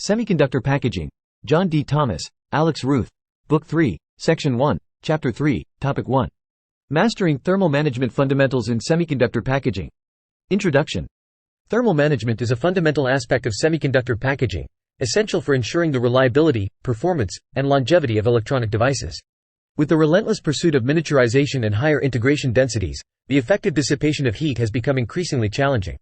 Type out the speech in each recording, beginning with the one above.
Semiconductor Packaging. John D. Thomas, Alex Ruth. Book 3, Section 1, Chapter 3, Topic 1. Mastering Thermal Management Fundamentals in Semiconductor Packaging. Introduction. Thermal management is a fundamental aspect of semiconductor packaging, essential for ensuring the reliability, performance, and longevity of electronic devices. With the relentless pursuit of miniaturization and higher integration densities, the effective dissipation of heat has become increasingly challenging.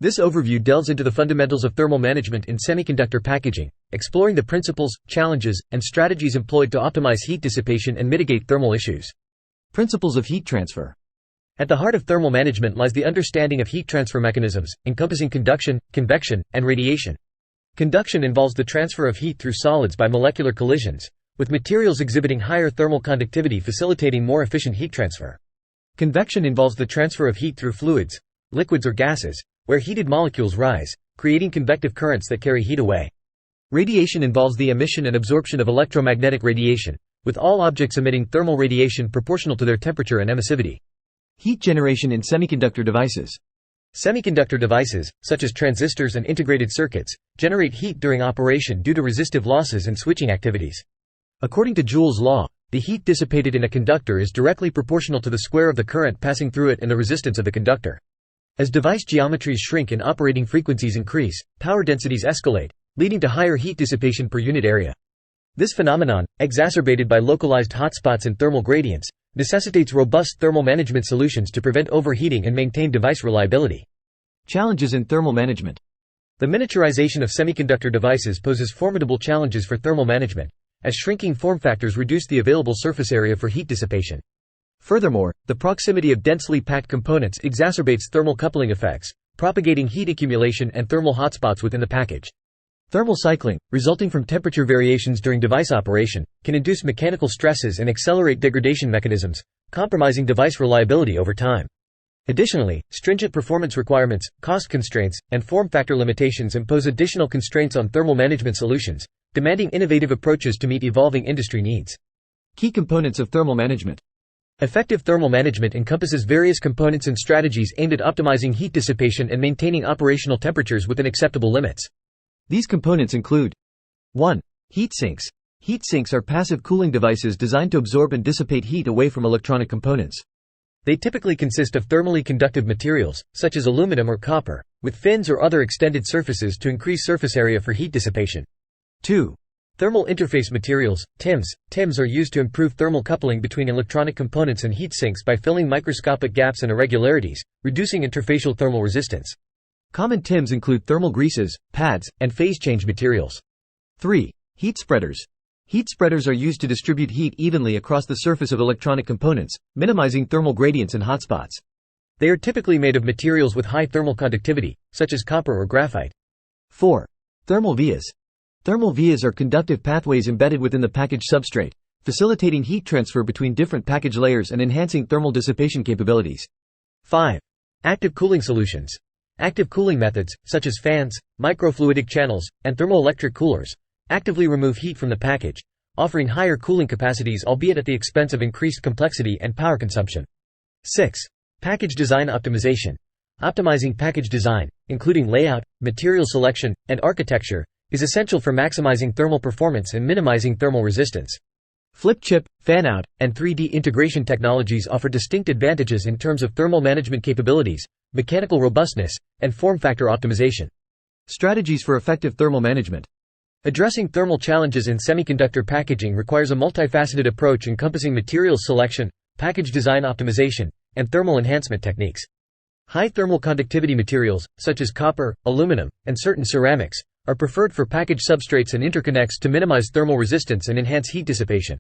This overview delves into the fundamentals of thermal management in semiconductor packaging, exploring the principles, challenges, and strategies employed to optimize heat dissipation and mitigate thermal issues. Principles of heat transfer. At the heart of thermal management lies the understanding of heat transfer mechanisms, encompassing conduction, convection, and radiation. Conduction involves the transfer of heat through solids by molecular collisions, with materials exhibiting higher thermal conductivity facilitating more efficient heat transfer. Convection involves the transfer of heat through fluids, liquids or gases, where heated molecules rise, creating convective currents that carry heat away. Radiation involves the emission and absorption of electromagnetic radiation, with all objects emitting thermal radiation proportional to their temperature and emissivity. Heat generation in semiconductor devices. Semiconductor devices, such as transistors and integrated circuits, generate heat during operation due to resistive losses and switching activities. According to Joule's law, the heat dissipated in a conductor is directly proportional to the square of the current passing through it and the resistance of the conductor. As device geometries shrink and operating frequencies increase, power densities escalate, leading to higher heat dissipation per unit area. This phenomenon, exacerbated by localized hotspots and thermal gradients, necessitates robust thermal management solutions to prevent overheating and maintain device reliability. Challenges in thermal management. The miniaturization of semiconductor devices poses formidable challenges for thermal management, as shrinking form factors reduce the available surface area for heat dissipation. Furthermore, the proximity of densely packed components exacerbates thermal coupling effects, propagating heat accumulation and thermal hotspots within the package. Thermal cycling, resulting from temperature variations during device operation, can induce mechanical stresses and accelerate degradation mechanisms, compromising device reliability over time. Additionally, stringent performance requirements, cost constraints, and form factor limitations impose additional constraints on thermal management solutions, demanding innovative approaches to meet evolving industry needs. Key components of thermal management. Effective thermal management encompasses various components and strategies aimed at optimizing heat dissipation and maintaining operational temperatures within acceptable limits. These components include 1. Heat sinks. Heat sinks are passive cooling devices designed to absorb and dissipate heat away from electronic components. They typically consist of thermally conductive materials, such as aluminum or copper, with fins or other extended surfaces to increase surface area for heat dissipation. 2. Thermal interface materials, TIMs. TIMs are used to improve thermal coupling between electronic components and heat sinks by filling microscopic gaps and irregularities, reducing interfacial thermal resistance. Common TIMs include thermal greases, pads, and phase change materials. 3. Heat spreaders. Heat spreaders are used to distribute heat evenly across the surface of electronic components, minimizing thermal gradients and hotspots. They are typically made of materials with high thermal conductivity, such as copper or graphite. 4. Thermal vias. Thermal vias are conductive pathways embedded within the package substrate, facilitating heat transfer between different package layers and enhancing thermal dissipation capabilities. 5. Active cooling solutions. Active cooling methods, such as fans, microfluidic channels, and thermoelectric coolers, actively remove heat from the package, offering higher cooling capacities albeit at the expense of increased complexity and power consumption. 6. Package design optimization. Optimizing package design, including layout, material selection, and architecture, is essential for maximizing thermal performance and minimizing thermal resistance. Flip chip, fan-out, and 3D integration technologies offer distinct advantages in terms of thermal management capabilities, mechanical robustness, and form factor optimization. Strategies for effective thermal management. Addressing thermal challenges in semiconductor packaging requires a multifaceted approach encompassing materials selection, package design optimization, and thermal enhancement techniques. High thermal conductivity materials, such as copper, aluminum, and certain ceramics, are preferred for package substrates and interconnects to minimize thermal resistance and enhance heat dissipation.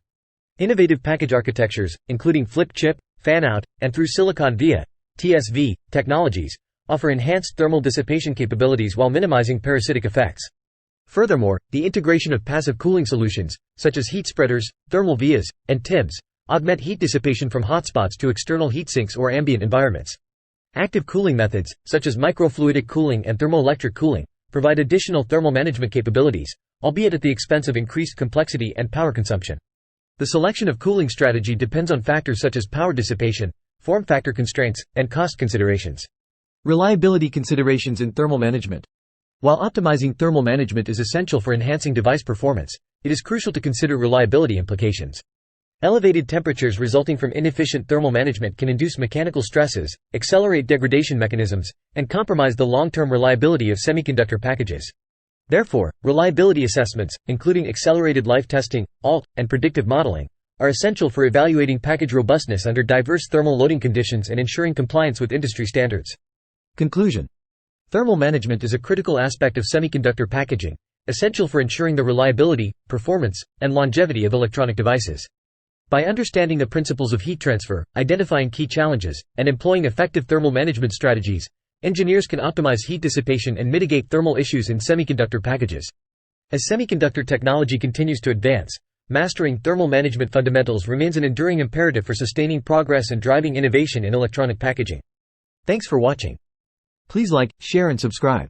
Innovative package architectures, including flip chip, fan-out, and through silicon via (TSV) technologies, offer enhanced thermal dissipation capabilities while minimizing parasitic effects. Furthermore, the integration of passive cooling solutions, such as heat spreaders, thermal vias, and TIMs, augment heat dissipation from hotspots to external heat sinks or ambient environments. Active cooling methods, such as microfluidic cooling and thermoelectric cooling, provide additional thermal management capabilities, albeit at the expense of increased complexity and power consumption. The selection of cooling strategy depends on factors such as power dissipation, form factor constraints, and cost considerations. Reliability considerations in thermal management. While optimizing thermal management is essential for enhancing device performance, it is crucial to consider reliability implications. Elevated temperatures resulting from inefficient thermal management can induce mechanical stresses, accelerate degradation mechanisms, and compromise the long-term reliability of semiconductor packages. Therefore, reliability assessments, including accelerated life testing, ALT, and predictive modeling, are essential for evaluating package robustness under diverse thermal loading conditions and ensuring compliance with industry standards. Conclusion. Thermal management is a critical aspect of semiconductor packaging, essential for ensuring the reliability, performance, and longevity of electronic devices. By understanding the principles of heat transfer, identifying key challenges, and employing effective thermal management strategies, engineers can optimize heat dissipation and mitigate thermal issues in semiconductor packages. As semiconductor technology continues to advance, mastering thermal management fundamentals remains an enduring imperative for sustaining progress and driving innovation in electronic packaging. Thanks for watching. Please like, share and subscribe.